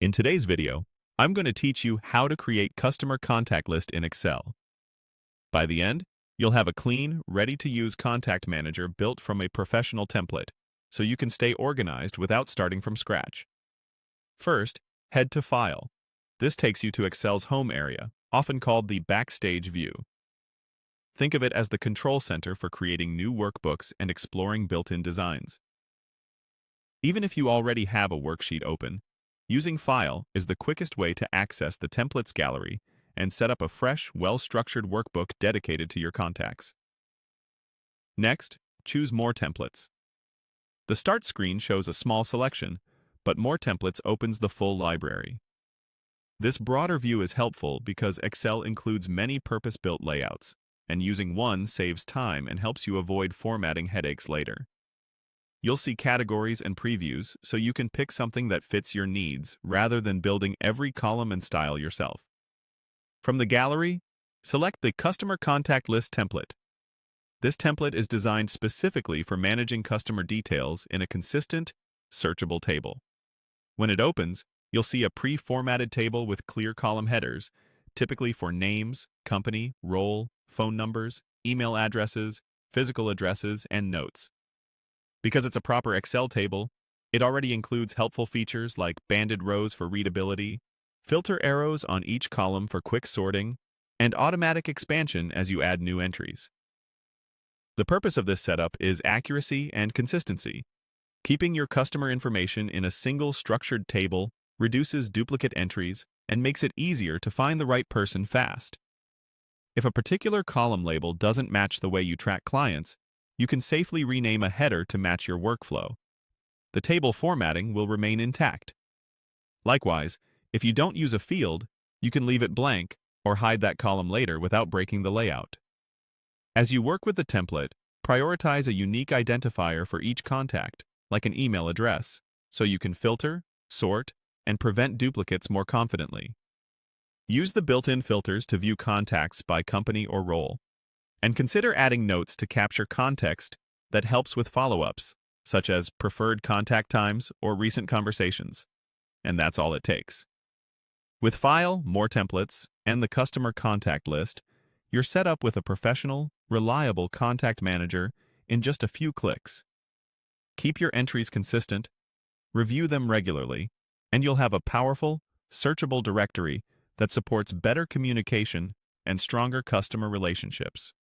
In today's video, I'm going to teach you how to create customer contact list in Excel. By the end, you'll have a clean, ready-to-use contact manager built from a professional template, so you can stay organized without starting from scratch. First, head to File. This takes you to Excel's home area, often called the Backstage view. Think of it as the control center for creating new workbooks and exploring built-in designs. Even if you already have a worksheet open, using File is the quickest way to access the templates gallery and set up a fresh, well-structured workbook dedicated to your contacts. Next, choose More Templates. The Start screen shows a small selection, but More Templates opens the full library. This broader view is helpful because Excel includes many purpose-built layouts, and using one saves time and helps you avoid formatting headaches later. You'll see categories and previews, so you can pick something that fits your needs rather than building every column and style yourself. From the gallery, select the Customer Contact List template. This template is designed specifically for managing customer details in a consistent, searchable table. When it opens, you'll see a pre-formatted table with clear column headers, typically for names, company, role, phone numbers, email addresses, physical addresses, and notes. Because it's a proper Excel table, it already includes helpful features like banded rows for readability, filter arrows on each column for quick sorting, and automatic expansion as you add new entries. The purpose of this setup is accuracy and consistency. Keeping your customer information in a single structured table reduces duplicate entries and makes it easier to find the right person fast. If a particular column label doesn't match the way you track clients, you can safely rename a header to match your workflow. The table formatting will remain intact. Likewise, if you don't use a field, you can leave it blank or hide that column later without breaking the layout. As you work with the template, prioritize a unique identifier for each contact, like an email address, so you can filter, sort, and prevent duplicates more confidently. Use the built-in filters to view contacts by company or role. And consider adding notes to capture context that helps with follow-ups, such as preferred contact times or recent conversations. And that's all it takes. With File, More Templates, and the Customer Contact List, you're set up with a professional, reliable contact manager in just a few clicks. Keep your entries consistent, review them regularly, and you'll have a powerful, searchable directory that supports better communication and stronger customer relationships.